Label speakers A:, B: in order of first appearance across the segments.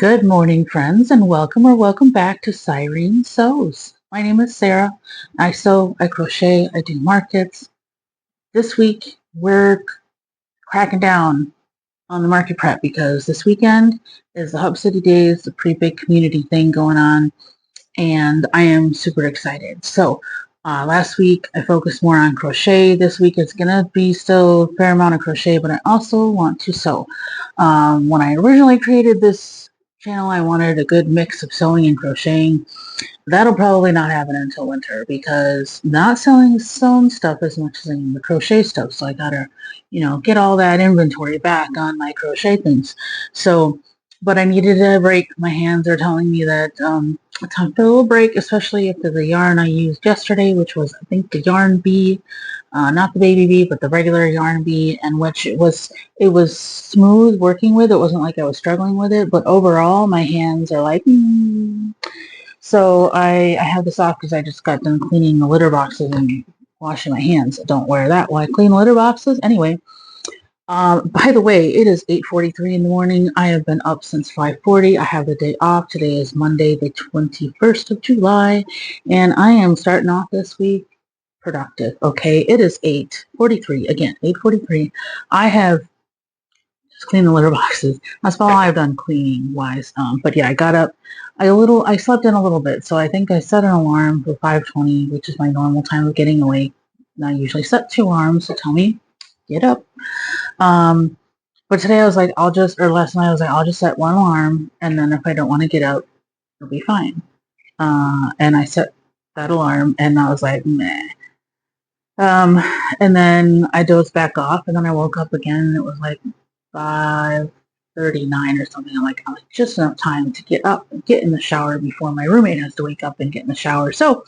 A: Good morning, friends, and welcome back to Cyrene Sews. My name is Sarah. I sew, I crochet, I do markets. This week, we're cracking down on the market prep because this weekend is the Hub City Days, a pretty big community thing going on, and I am super excited. So last week I focused more on crochet. This week it's going to be still a fair amount of crochet, but I also want to sew. When I originally created this channel, I wanted a good mix of sewing and crocheting. That'll probably not happen until winter because not selling sewn stuff as much as I am the crochet stuff. So I gotta, get all that inventory back on my crochet things. So, but I needed a break. My hands are telling me that it's time for a little break, especially after the yarn I used yesterday, which was, I think, the yarn bee, not the baby bee, but the regular yarn bee, and which it was smooth working with. It wasn't like I was struggling with it, but overall, my hands are like, So I have this off because I just got done cleaning the litter boxes and washing my hands. Don't wear that while I clean litter boxes. Anyway, by the way, it is 8:43 in the morning. I have been up since 5:40. I have the day off. Today is Monday, the 21st of July, and I am starting off this week productive. Okay, it is 8:43 again. 8:43. I have just cleaned the litter boxes. That's all I've done cleaning wise. But yeah, I got up. I slept in a little bit, so I think I set an alarm for 5:20, which is my normal time of getting awake. And I usually set 2 alarms to tell me get up. But today I was like, last night I was like, I'll just set 1 alarm, and then if I don't want to get up, it'll be fine. And I set that alarm, and I was like, meh. And then I dozed back off, and then I woke up again, and it was like 5:39 or something. I'm like, just enough time to get up and get in the shower before my roommate has to wake up and get in the shower. So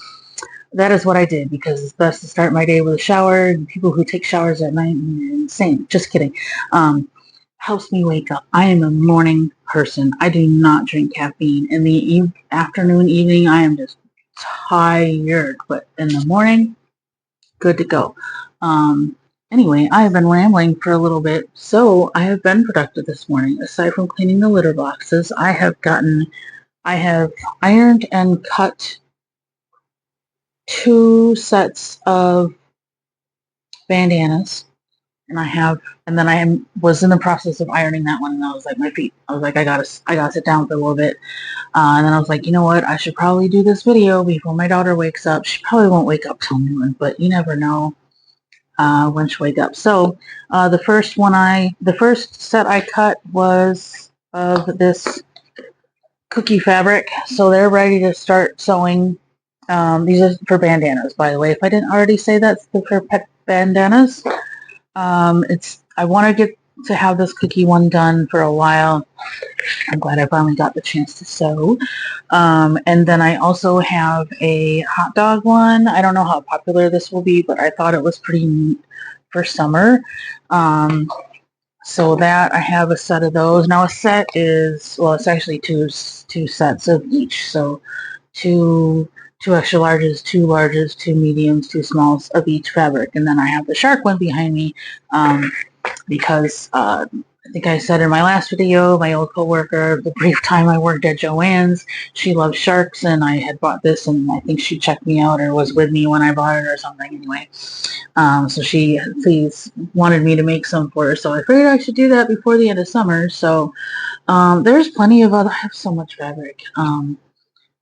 A: that is what I did because it's best to start my day with a shower. And people who take showers at night are insane. Just kidding. Helps me wake up. I am a morning person. I do not drink caffeine. In the afternoon, evening, I am just tired. But in the morning, good to go. Anyway, I have been rambling for a little bit, so I have been productive this morning. Aside from cleaning the litter boxes, I have ironed and cut 2 sets of bandanas, and then I was in the process of ironing that one, and I was like, my feet. I was like, I gotta sit down for a little bit, and then I was like, you know what? I should probably do this video before my daughter wakes up. She probably won't wake up till noon, but you never know. When she wake up. So the first set I cut was of this cookie fabric. So they're ready to start sewing. These are for bandanas, by the way. If I didn't already say that, it's for pet bandanas. I want to get to have this cookie one done for a while. I'm glad I finally got the chance to sew. And then I also have a hot dog one. I don't know how popular this will be, but I thought it was pretty neat for summer. So that I have a set of those. Now a set is, well, it's actually two sets of each. So two extra larges, 2 larges, 2 mediums, 2 smalls of each fabric. And then I have the shark one behind me because I think I said in my last video, my old coworker, the brief time I worked at Joann's, she loves sharks, and I had bought this, and I think she checked me out or was with me when I bought it or something anyway. So she wanted me to make some for her, so I figured I should do that before the end of summer. So there's plenty of I have so much fabric,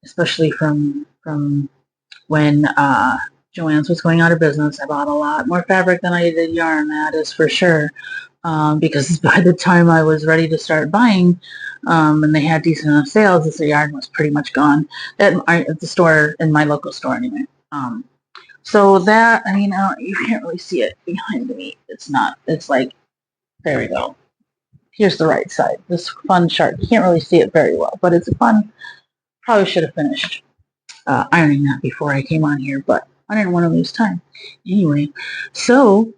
A: especially from when Joann's was going out of business. I bought a lot more fabric than I did yarn, that is for sure. Because by the time I was ready to start buying, and they had decent enough sales, this yarn was pretty much gone at the store, in my local store anyway. So that, you can't really see it behind me. It's like, there we go. Here's the right side. This fun shark. You can't really see it very well, but it's fun. Probably should have finished ironing that before I came on here, but I didn't want to lose time. Anyway, so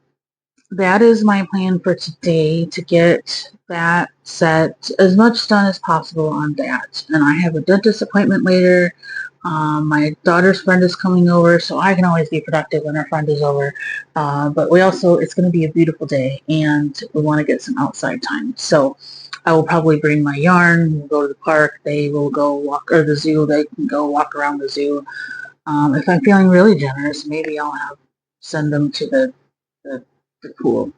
A: that is my plan for today, to get that set as much done as possible on that. And I have a dentist appointment later. My daughter's friend is coming over, so I can always be productive when her friend is over. But it's going to be a beautiful day, and we want to get some outside time. So I will probably bring my yarn. We'll go to the park. They will go walk, or the zoo. They can go walk around the zoo. If I'm feeling really generous, maybe I'll send them to the, the pool,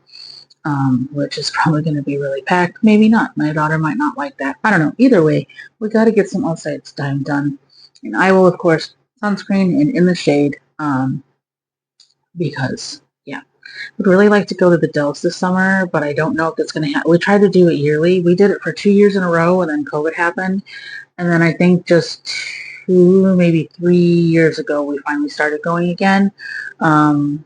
A: which is probably going to be really packed. Maybe not. My daughter might not like that. I don't know. Either way, we got to get some outside time done. And I will, of course, sunscreen and in the shade, because, yeah. Would really like to go to the Dells this summer, but I don't know if it's going to happen. We tried to do it yearly. We did it for 2 years in a row, and then COVID happened. And then I think just 2, maybe 3 years ago, we finally started going again.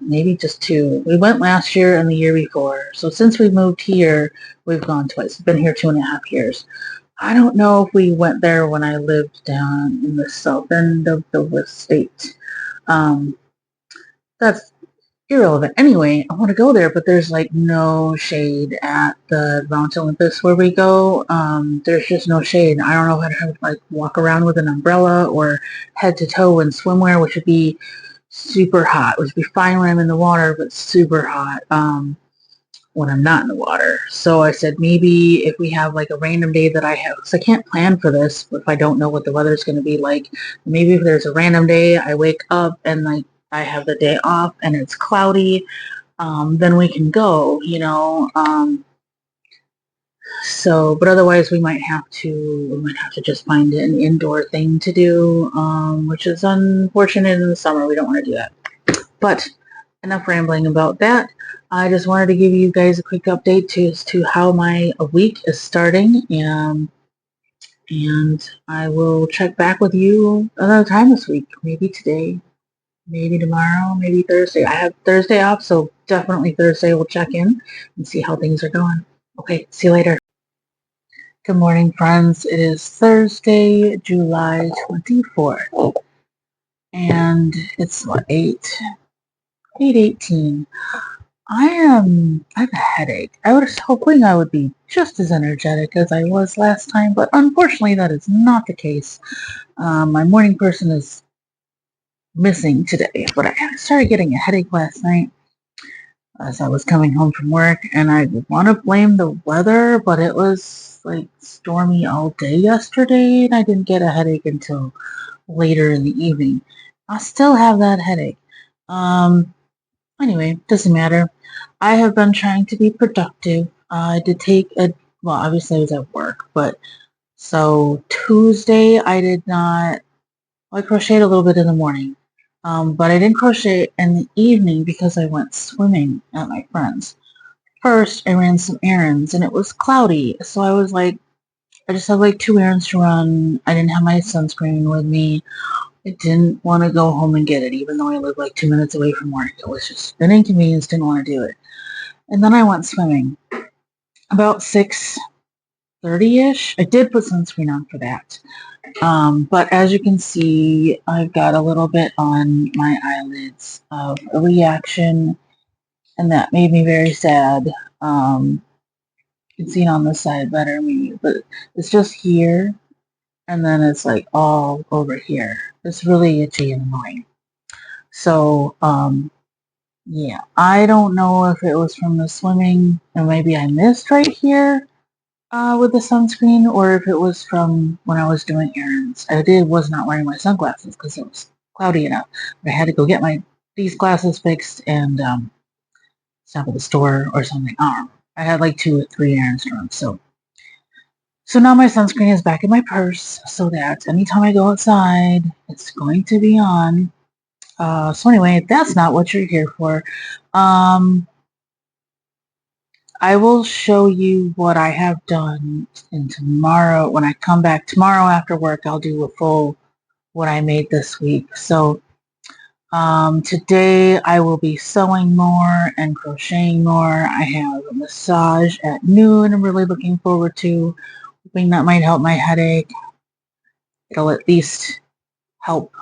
A: Maybe just 2. We went last year and the year before. So since we moved here, we've gone twice. We've been here 2.5 years. I don't know if we went there when I lived down in the south end of the state. That's irrelevant. Anyway, I want to go there, but there's like no shade at the Mount Olympus where we go. There's just no shade. I don't know how to like walk around with an umbrella or head to toe in swimwear, which would be super hot. Which would be fine when I'm in the water, but super hot when I'm not in the water. So I said maybe if we have like a random day that I have, because I can't plan for this if I don't know what the weather's going to be like. Maybe if there's a random day I wake up and like I have the day off and it's cloudy, then we can go, you know. So, but otherwise we might have to just find an indoor thing to do, which is unfortunate in the summer. We don't want to do that. But enough rambling about that. I just wanted to give you guys a quick update as to how my week is starting, and I will check back with you another time this week. Maybe today, maybe tomorrow, maybe Thursday. I have Thursday off, so definitely Thursday we'll check in and see how things are going. Okay, see you later. Good morning, friends. It is Thursday, July 24th, and it's what, 8:18. I have a headache. I was hoping I would be just as energetic as I was last time, but unfortunately that is not the case. My morning person is missing today, but I started getting a headache last night as I was coming home from work, and I want to blame the weather, but it was like stormy all day yesterday, and I didn't get a headache until later in the evening. I still have that headache. Anyway, doesn't matter. I have been trying to be productive. I did take well, obviously I was at work, but so Tuesday I did not, I crocheted a little bit in the morning, but I didn't crochet in the evening because I went swimming at my friend's. First, I ran some errands and it was cloudy, so I was like, I just had like 2 errands to run. I didn't have my sunscreen with me. I didn't want to go home and get it, even though I lived like 2 minutes away from work. It was just an inconvenience, didn't want to do it. And then I went swimming. About 6:30-ish. I did put sunscreen on for that. But as you can see, I've got a little bit on my eyelids of a reaction, and that made me very sad. You can see it on the side better, maybe, but it's just here, and then it's like all over here. It's really itchy and annoying. So, yeah, I don't know if it was from the swimming, or maybe I missed right here with the sunscreen, or if it was from when I was doing errands. Was not wearing my sunglasses because it was cloudy enough. But I had to go get these glasses fixed and stop at the store or something. I had like 2 or 3 errands to run, so now my sunscreen is back in my purse, so that anytime I go outside, it's going to be on. So anyway, that's not what you're here for. I will show you what I have done, and tomorrow, when I come back tomorrow after work, I'll do a full what I made this week. So today I will be sewing more and crocheting more. I have a massage at noon I'm really looking forward to, hoping that might help my headache. It'll at least help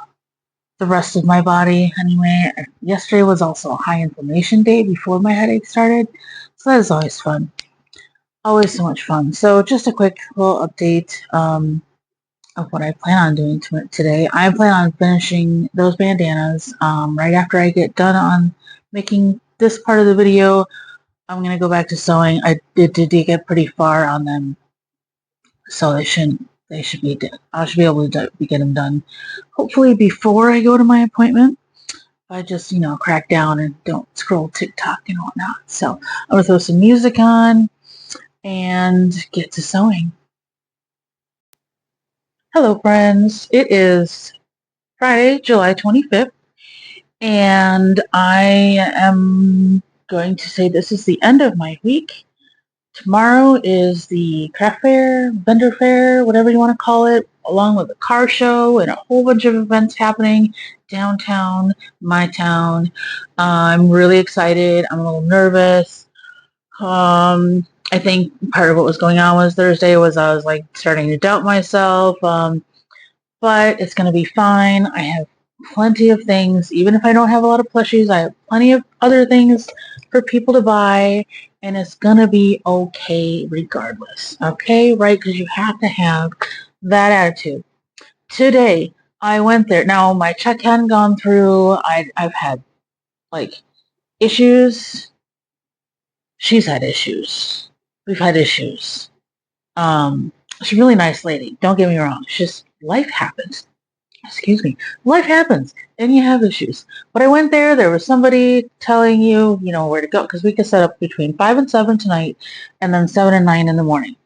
A: the rest of my body anyway. Yesterday was also a high inflammation day before my headache started, so that is always fun. Always so much fun. So just a quick little update of what I plan on doing today. I plan on finishing those bandanas right after I get done on making this part of the video. I'm going to go back to sewing. I did get pretty far on them So they should be, I should be able to get them done hopefully before I go to my appointment. I just, crack down and don't scroll TikTok and whatnot. So I'm going to throw some music on and get to sewing. Hello, friends. It is Friday, July 25th, and I am going to say this is the end of my week. Tomorrow is the craft fair, vendor fair, whatever you want to call it, along with a car show and a whole bunch of events happening downtown, my town. I'm really excited. I'm a little nervous. I think part of what was going on was Thursday was I was like starting to doubt myself. But it's going to be fine. I have plenty of things. Even if I don't have a lot of plushies, I have plenty of other things for people to buy, and it's going to be okay regardless. Okay, right? Because you have to have that attitude. Today, I went there. Now, my check hadn't gone through. I've had, like, issues. She's had issues. We've had issues. She's a really nice lady. Don't get me wrong. It's just life happens. Excuse me, life happens and you have issues. But I went there was somebody telling you, where to go, because we could set up between 5 and 7 tonight and then 7 and 9 in the morning.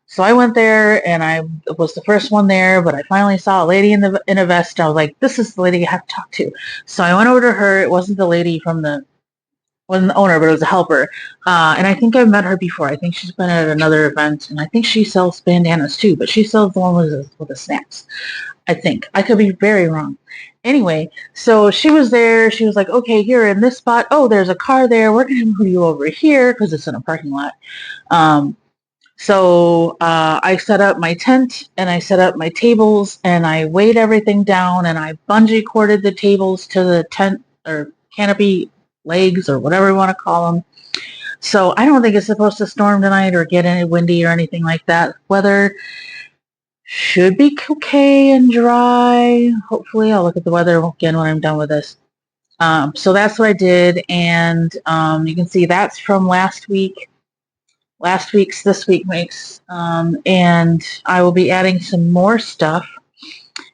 A: So I went there and I was the first one there, but I finally saw a lady in a vest. And I was like, this is the lady I have to talk to. So I went over to her. It wasn't the lady wasn't the owner, but it was a helper. And I think I've met her before. I think she's been at another event, and I think she sells bandanas too, but she sells the one with the snaps. I think. I could be very wrong. Anyway, so she was there. She was like, okay, here in this spot. Oh, there's a car there. We're going to move you over here because it's in a parking lot. So I set up my tent and I set up my tables and I weighed everything down and I bungee corded the tables to the tent or canopy legs or whatever you want to call them. So I don't think it's supposed to storm tonight or get any windy or anything like that. Weather should be okay and dry. Hopefully, I'll look at the weather again when I'm done with this. So that's what I did, and you can see that's from last week. Last week's this week makes, and I will be adding some more stuff.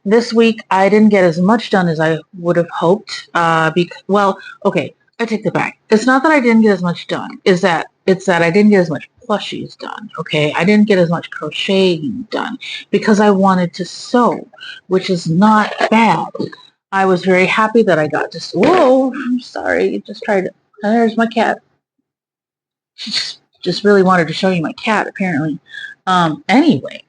A: This week, I didn't get as much done as I would have hoped. Okay, I take that back. It's not that I didn't get as much done. It's that I didn't get as much plushies done. Okay, I didn't get as much crocheting done because I wanted to sew, which is not bad. I was very happy that I got to. Whoa, I'm sorry. Just tried to. There's my cat. She just really wanted to show you my cat, apparently. Anyway.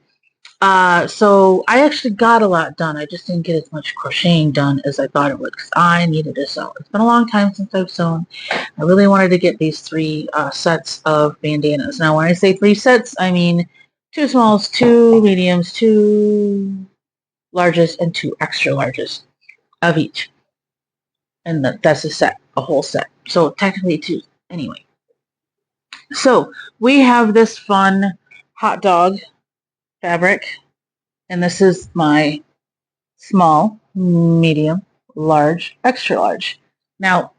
A: So I actually got a lot done. I just didn't get as much crocheting done as I thought it would because I needed to sew. It's been a long time since I've sewn. I really wanted to get these 3 sets of bandanas. Now, when I say 3 sets, I mean 2 smalls, 2 mediums, 2 larges, and 2 extra larges of each. And that's a set, a whole set. So technically 2. Anyway. So we have this fun hot dog fabric. And this is my small, medium, large, extra large. Now,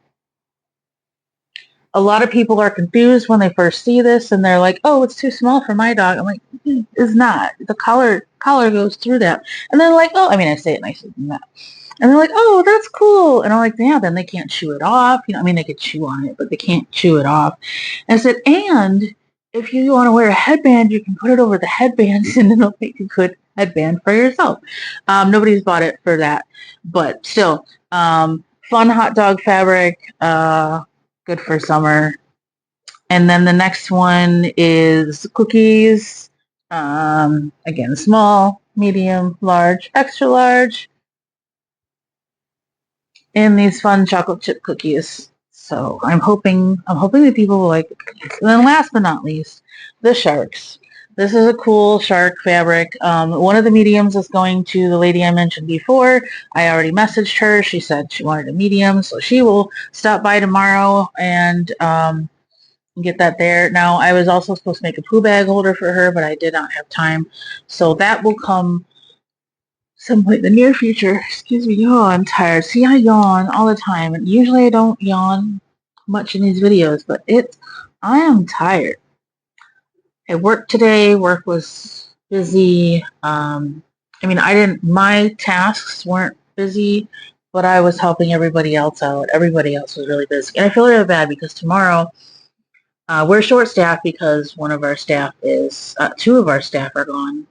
A: a lot of people are confused when they first see this and they're like, oh, it's too small for my dog. I'm like, it's not. The collar goes through that. And they're like, oh, I mean, I say it nicer than that. And they're like, oh, that's cool. And I'm like, yeah, then they can't chew it off. I mean, they could chew on it, but they can't chew it off. And I said, and if you want to wear a headband, you can put it over the headbands and then it'll make a good headband for yourself. Nobody's bought it for that, but still, fun hot dog fabric, good for summer. And then the next one is cookies. Again, small, medium, large, extra large. And these fun chocolate chip cookies. So I'm hoping that people will like the cookies. And then last but not least, the sharks. This is a cool shark fabric. One of the mediums is going to the lady I mentioned before. I already messaged her. She said she wanted a medium, so she will stop by tomorrow and get that there. Now, I was also supposed to make a poo bag holder for her, but I did not have time. So that will come some point in the near future. Excuse me. Oh, I'm tired. See, I yawn all the time. And usually I don't yawn much in these videos, but I am tired. I worked today. Work was busy. I mean, my tasks weren't busy, but I was helping everybody else out. Everybody else was really busy. And I feel really bad because tomorrow we're short-staffed because one of our staff is, two of our staff are gone.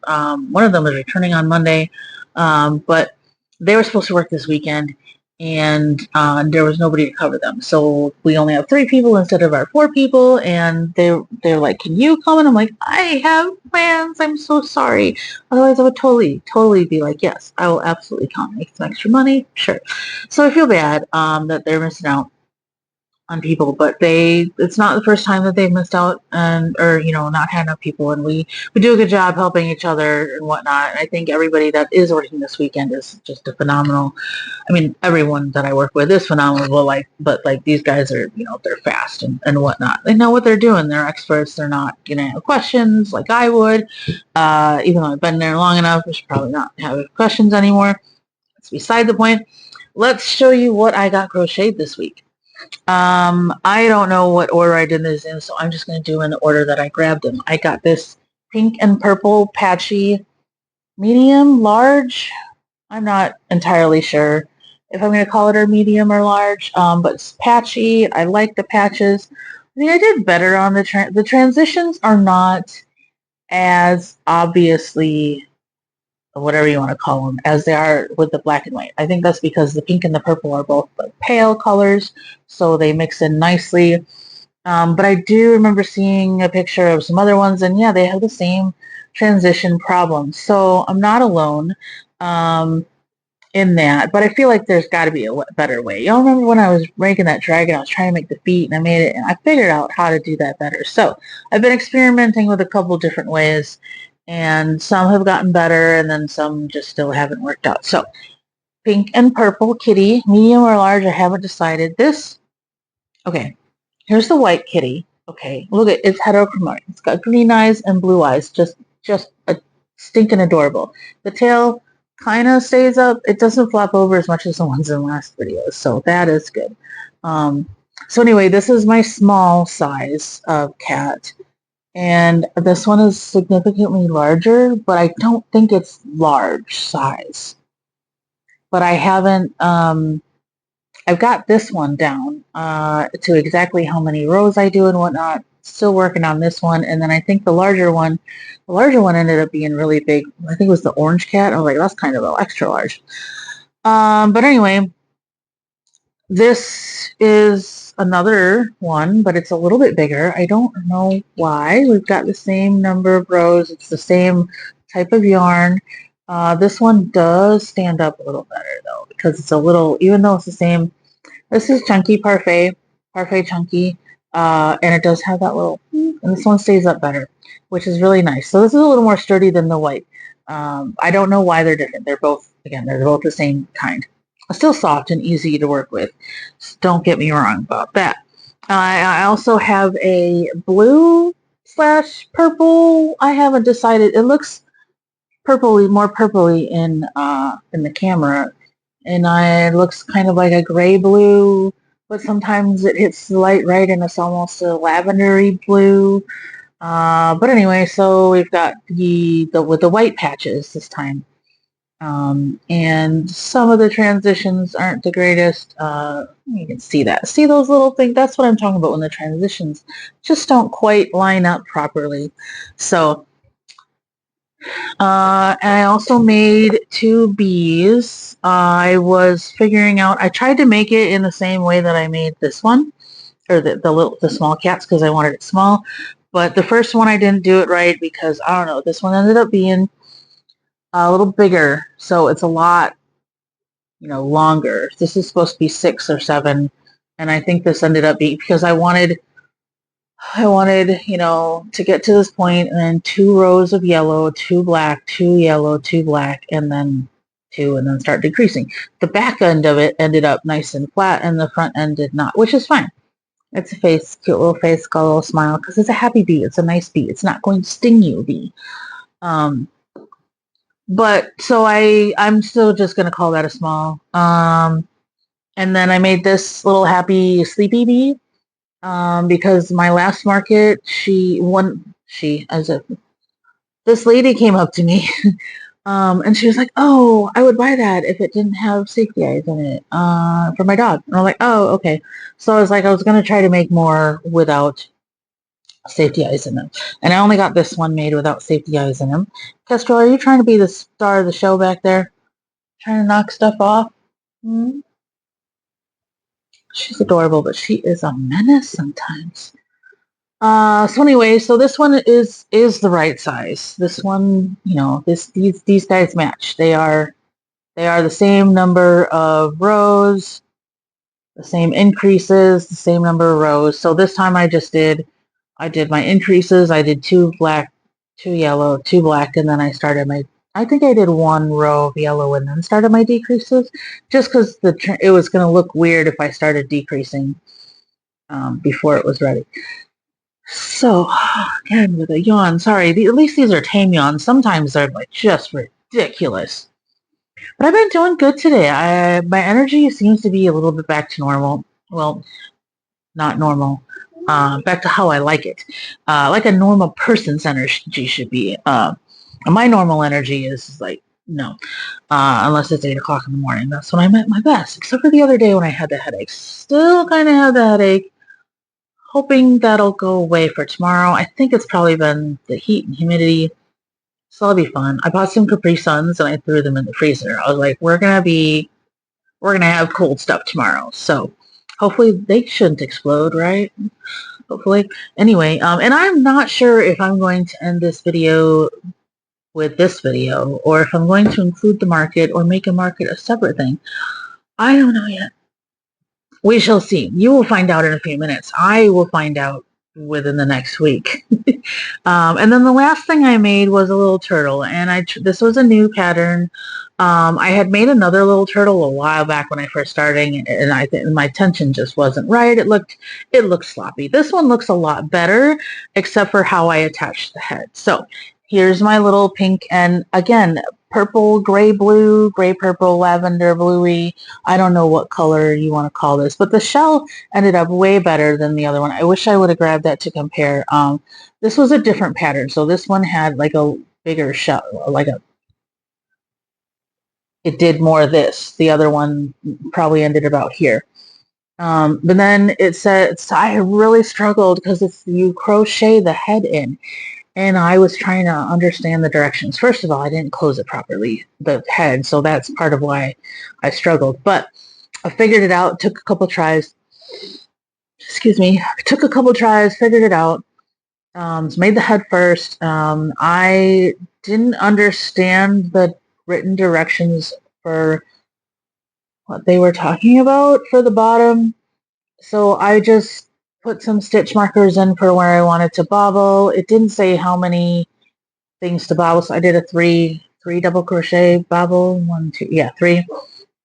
A: One of them is returning on Monday, but they were supposed to work this weekend, and there was nobody to cover them. So we only have 3 people instead of our 4 people, and they're like, "Can you come?" And I'm like, "I have plans. I'm so sorry." Otherwise, I would totally be like, "Yes, I will absolutely come. Make some extra money, sure." So I feel bad that they're missing out on people, but it's not the first time that they've missed out and or not had enough people, and we do a good job helping each other and whatnot. I think everybody that is working this weekend is just a phenomenal. I mean, everyone that I work with is phenomenal, but like these guys are, they're fast and whatnot. They know what they're doing. They're experts. They're not questions like I would. Even though I've been there long enough, I should probably not have questions anymore. It's beside the point. Let's show you what I got crocheted this week. I don't know what order I did this in, so I'm just going to do in the order that I grabbed them. I got this pink and purple patchy medium, large. I'm not entirely sure if I'm going to call it a medium or large, but it's patchy. I like the patches. I mean, I did better on the transitions are not as obviously whatever you want to call them, as they are with the black and white. I think that's because the pink and the purple are both like pale colors, so they mix in nicely. But I do remember seeing a picture of some other ones, and yeah, they have the same transition problem. So I'm not alone in that, but I feel like there's got to be a better way. Y'all remember when I was making that dragon, I was trying to make the feet, and I made it, and I figured out how to do that better. So I've been experimenting with a couple different ways, and some have gotten better, and then some just still haven't worked out. So pink and purple kitty, medium or large, I haven't decided. Okay, here's the white kitty. Okay, look at it's heterochromatic. It's got green eyes and blue eyes, just a stinking adorable. The tail kind of stays up. It doesn't flop over as much as the ones in the last videos, so that is good. So anyway, this is my small size of cat, and this one is significantly larger, but I don't think it's large size. But I haven't, I've got this one down to exactly how many rows I do and whatnot. Still working on this one, and then I think the larger one ended up being really big. I think it was the orange cat. I was like, that's kind of extra large. But anyway, this is another one, but it's a little bit bigger. I don't know why. We've got the same number of rows. It's the same type of yarn. This one does stand up a little better though, because it's a little, even though it's the same. This is Chunky Parfait Chunky, and it does have that little, and this one stays up better, which is really nice. So this is a little more sturdy than the white. I don't know why they're different. They're both the same kind. Still soft and easy to work with. So don't get me wrong about that. I also have a blue / purple. I haven't decided. It looks more purpley in the camera, and it looks kind of like a gray blue, but sometimes it hits the light right and it's almost a lavendery blue. But anyway, so we've got with the white patches this time. And some of the transitions aren't the greatest. You can see that. See those little things? That's what I'm talking about when the transitions just don't quite line up properly. So and I also made 2 bees. I was figuring out, I tried to make it in the same way that I made this one, or the small cats, because I wanted it small. But the first one I didn't do it right because, I don't know, this one ended up being a little bigger. So it's a lot, longer. This is supposed to be 6 or 7. And I think this ended up being, because I wanted, to get to this point, and then 2 rows of yellow, 2 black, 2 yellow, 2 black, and then 2, and then start decreasing. The back end of it ended up nice and flat, and the front end did not, which is fine. It's a cute little face, got a little smile, because it's a happy bee. It's a nice bee. It's not going to sting you, bee. But so I'm still just going to call that a small. And then I made this little happy sleepy bee. Because my last market, the this lady came up to me and she was like, "Oh, I would buy that if it didn't have safety eyes in it for my dog." And I'm like, "Oh, okay." So I was like, I was going to try to make more without safety eyes in them. And I only got this one made without safety eyes in them. Kestrel, are you trying to be the star of the show back there? Trying to knock stuff off? Hmm? She's adorable, but she is a menace sometimes. So anyway, so this one is the right size. This one, you know, these guys match. They are the same number of rows, the same increases, the same number of rows. So this time I did my increases. I did 2 black, 2 yellow, 2 black, and then I think I did 1 row of yellow and then started my decreases, just because it was going to look weird if I started decreasing before it was ready. So, again, with a yawn, sorry, at least these are tame yawns. Sometimes they're like just ridiculous. But I've been doing good today. My energy seems to be a little bit back to normal. Well, not normal. Back to how I like it. Like a normal person's energy should be. My normal energy is like, no. Unless it's 8 o'clock in the morning. That's when I'm at my best. Except for the other day when I had the headache. Still kind of have the headache. Hoping that'll go away for tomorrow. I think it's probably been the heat and humidity. So that'll be fun. I bought some Capri Suns and I threw them in the freezer. I was like, we're gonna have cold stuff tomorrow. So hopefully they shouldn't explode, right? Hopefully. Anyway, and I'm not sure if I'm going to end this video with this video or if I'm going to include the market or make a market a separate thing. I don't know yet. We shall see. You will find out in a few minutes. I will find out within the next week. And then the last thing I made was a little turtle, and this was a new pattern. I had made another little turtle a while back when I first started, and I think my tension just wasn't right. It looked sloppy. This one looks a lot better, except for how I attached the head. So here's my little pink, and again, purple, gray, blue, gray, purple, lavender, bluey. I don't know what color you want to call this, but the shell ended up way better than the other one. I wish I would have grabbed that to compare. This was a different pattern. So this one had like a bigger shell, it did more of this. The other one probably ended about here. But then it said, so I really struggled because you crochet the head in. And I was trying to understand the directions. First of all, I didn't close it properly, the head, so that's part of why I struggled. But I figured it out, took a couple tries. Excuse me. Took a couple tries, figured it out. Made the head first. I didn't understand the written directions for what they were talking about for the bottom. So I just put some stitch markers in for where I wanted to bobble. It didn't say how many things to bobble, so I did a three double crochet bobble. 1, 2, yeah, 3.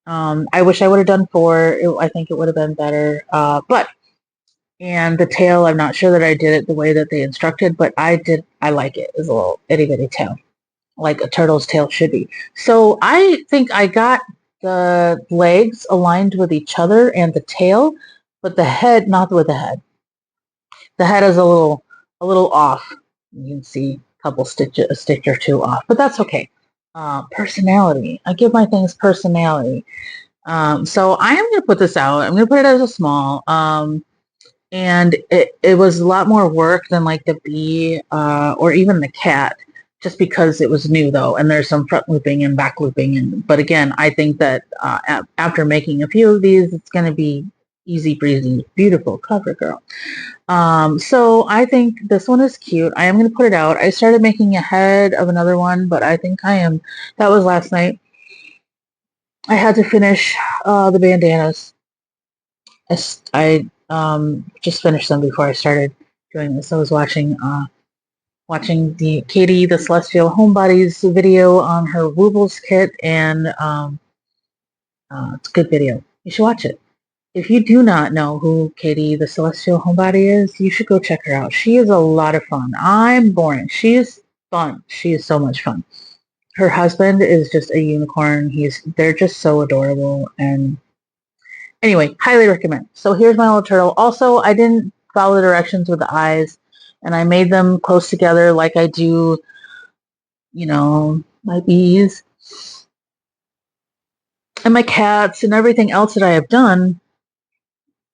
A: I wish I would have done 4. I think it would have been better. And the tail, I'm not sure that I did it the way that they instructed, but I did. I like it. It's a little itty bitty tail, like a turtle's tail should be. So I think I got the legs aligned with each other and the tail, but the head, not with the head. The head is a little off. You can see a stitch or 2 off, but that's okay. Personality. I give my things personality. So I am going to put this out. I'm going to put it as a small. And it was a lot more work than like the bee or even the cat, just because it was new though, and there's some front looping and back looping. But again, I think that after making a few of these, it's going to be easy breezy, beautiful cover girl. So I think this one is cute. I am going to put it out. I started making a head of another one, but I think that was last night. I had to finish the bandanas. I just finished them before I started doing this. I was watching the Katie the Celestial Homebodies video on her Woobles kit, and it's a good video. You should watch it. If you do not know who Katie the Celestial Homebody is, you should go check her out. She is a lot of fun. I'm boring. She is fun. She is so much fun. Her husband is just a unicorn. They're just so adorable, and anyway, highly recommend. So here's my little turtle. Also, I didn't follow the directions with the eyes, and I made them close together like I do you know, my bees and my cats and everything else that I have done.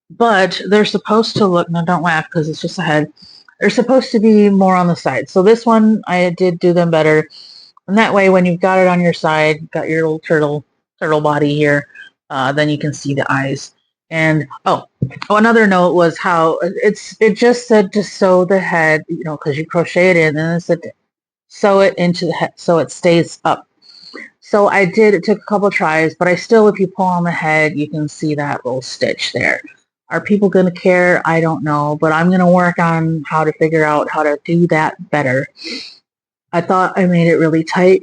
A: But they're supposed to look, no, don't laugh because it's just a head. They're supposed to be more on the side. So this one, I did do them better. And that way, when you've got it on your side, got your little turtle body here, then you can see the eyes. And another note was how it just said to sew the head, you know, because you crochet it in, and it said to sew it into the head so it stays up. So I did. It took a couple tries, but I still, if you pull on the head, you can see that little stitch there. Are people going to care? I don't know, but I'm going to work on how to figure out how to do that better. I thought I made it really tight.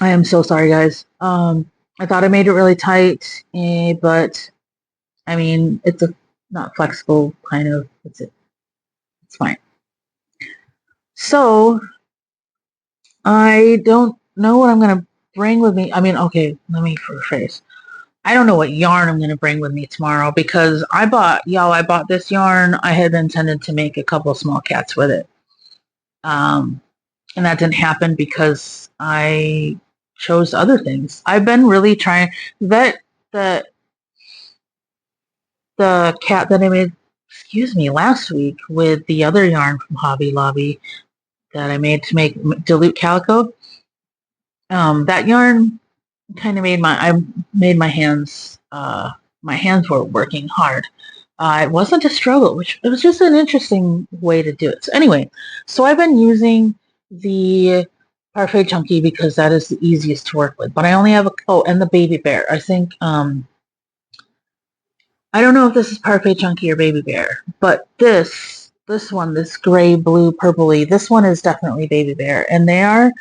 A: I am so sorry, guys. I thought I made it really tight, but I mean, it's a not flexible kind of. It's fine. So I don't know what I'm going to bring with me. I mean, okay, let me rephrase. I don't know what yarn I'm going to bring with me tomorrow because I bought this yarn. I had intended to make a couple of small cats with it. And that didn't happen because I chose other things. I've been really trying that the cat that I made, last week with the other yarn from Hobby Lobby that I made to make dilute calico. That yarn kind of made my hands. My hands were working hard. It wasn't a struggle, which it was just an interesting way to do it. So anyway, so I've been using the Parfait Chunky because that is the easiest to work with. But I only have and the Baby Bear. I think I don't know if this is Parfait Chunky or Baby Bear, but this one, this gray, blue, purpley, this one is definitely Baby Bear, and they are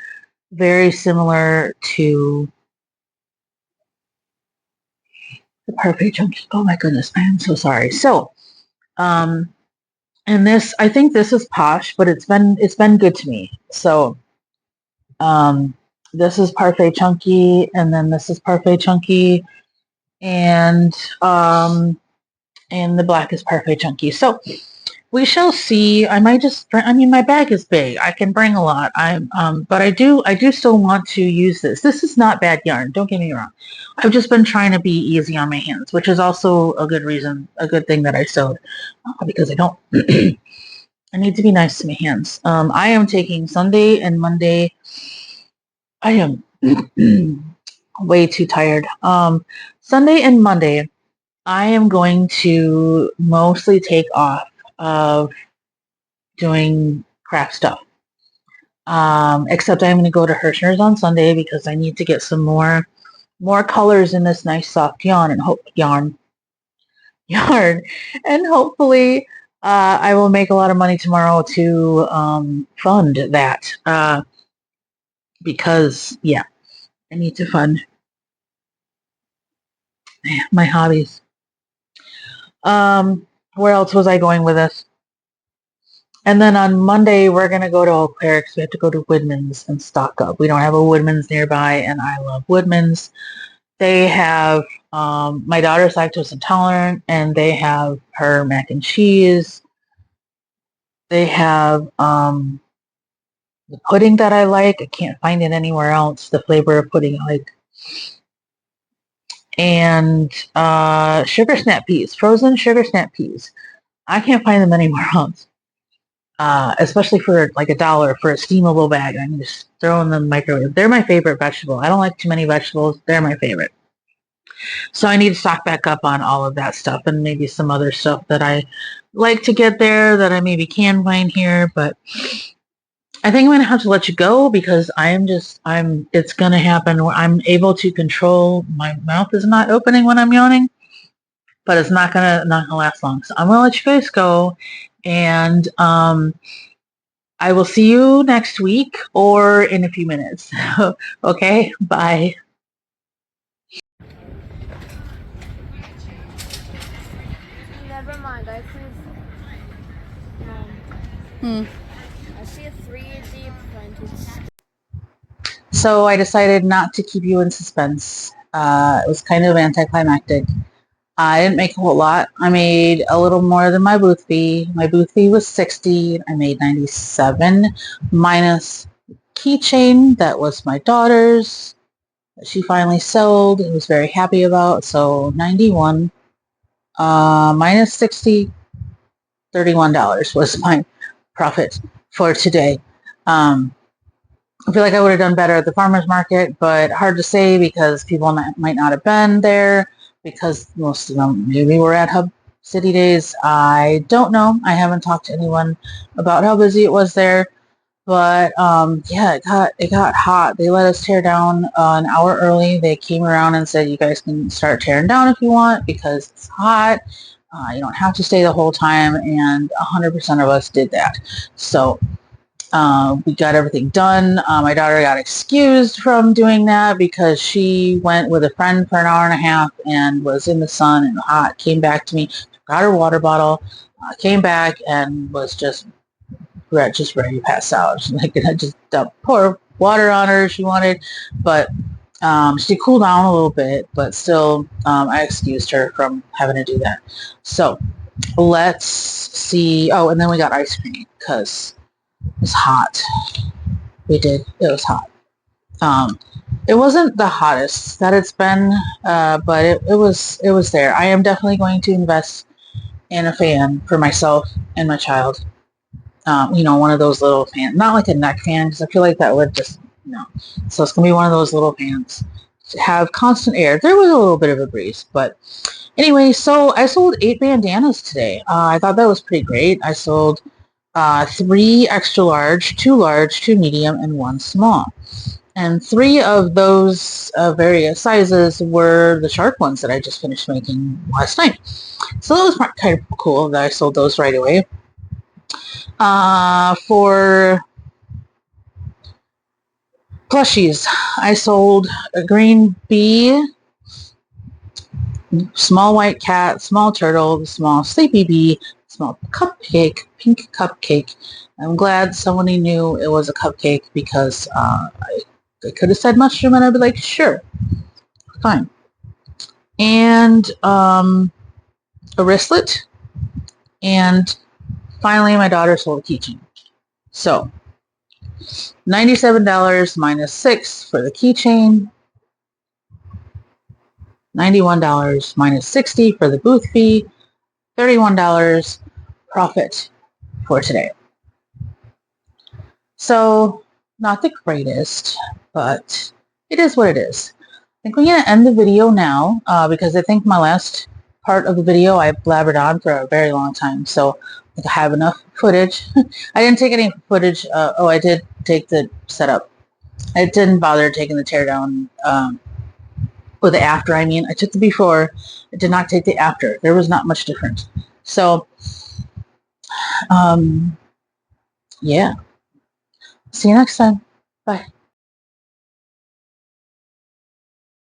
A: very similar to the Parfait Chunky. Oh my goodness, I am so sorry. So, and this, I think this is Posh, but it's been good to me. So, this is Parfait Chunky, and then this is Parfait Chunky, and the black is Parfait Chunky. So we shall see. I might just. I mean, my bag is big. I can bring a lot. But I do still want to use this. This is not bad yarn. Don't get me wrong. I've just been trying to be easy on my hands, which is also a good reason, a good thing that I sewed, because I don't. I need to be nice to my hands. I am taking Sunday and Monday. I am way too tired. Sunday and Monday, I am going to mostly take off of doing craft stuff. Except I'm going to go to Hirschner's on Sunday because I need to get some more colors in this nice soft yarn and and hopefully I will make a lot of money tomorrow to fund that because I need to fund my hobbies. Where else was I going with this? And then on Monday, we're going to go to Eau Claire because we have to go to Woodman's and stock up. We don't have a Woodman's nearby, and I love Woodman's. They have, my daughter's lactose intolerant, and they have her mac and cheese. They have the pudding that I like. I can't find it anywhere else, the flavor of pudding I like. And sugar snap peas, frozen sugar snap peas. I can't find them anywhere else. Especially for like $1 for a steamable bag. I can just throw in the microwave. They're my favorite vegetable. I don't like too many vegetables. They're my favorite. So I need to stock back up on all of that stuff and maybe some other stuff that I like to get there that I maybe can find here. But I think I'm going to have to let you go because it's going to happen. I'm able to control. My mouth is not opening when I'm yawning, but it's not going to last long. So I'm going to let you guys go. And I will see you next week or in a few minutes. Okay, bye.
B: Never mind, I see a 3D printed.
A: So I decided not to keep you in suspense. It was kind of anticlimactic. I didn't make a whole lot. I made a little more than my booth fee. My booth fee was $60. I made $97 minus keychain that was my daughter's that she finally sold and was very happy about. So 91 minus 60, $31 was my profit for today. I feel like I would have done better at the farmer's market, but hard to say because people might not have been there because most of them maybe were at Hub City Days. I don't know. I haven't talked to anyone about how busy it was there. But yeah, it got hot. They let us tear down an hour early. They came around and said, "You guys can start tearing down if you want because it's hot. You don't have to stay the whole time." And 100% of us did that. So we got everything done. My daughter got excused from doing that because she went with a friend for an hour and a half and was in the sun and hot. Came back to me, got her water bottle, came back and was just ready to pass out. She's like, I just pour water on her. She wanted, but she cooled down a little bit. But still, I excused her from having to do that. So let's see. Oh, and then we got ice cream because it's hot. We did. It was hot. It wasn't the hottest that it's been, but it was there. I am definitely going to invest in a fan for myself and my child. One of those little fans, not like a neck fan, because I feel like that would just, So it's going to be one of those little fans to have constant air. There was a little bit of a breeze, but anyway, so I sold 8 bandanas today. I thought that was pretty great. I sold 3 extra large, 2 medium, and 1 small. And 3 of those various sizes were the shark ones that I just finished making last night. So that was kind of cool that I sold those right away. For plushies, I sold a green bee, small white cat, small turtle, small sleepy bee, small cupcake, pink cupcake. I'm glad somebody knew it was a cupcake because they could have said mushroom and I'd be like, sure, fine. And a wristlet. And finally, my daughter sold a keychain. So $97 minus 6 for the keychain, $91 minus 60 for the booth fee, $31 profit for today. So not the greatest, but it is what it is. I think we're going to end the video now because I think my last part of the video I blabbered on for a very long time. So I think I have enough footage. I didn't take any footage. I did take the setup. I didn't bother taking the teardown or the after. I mean, I took the before. I did not take the after. There was not much difference. So, yeah. See you next time. Bye.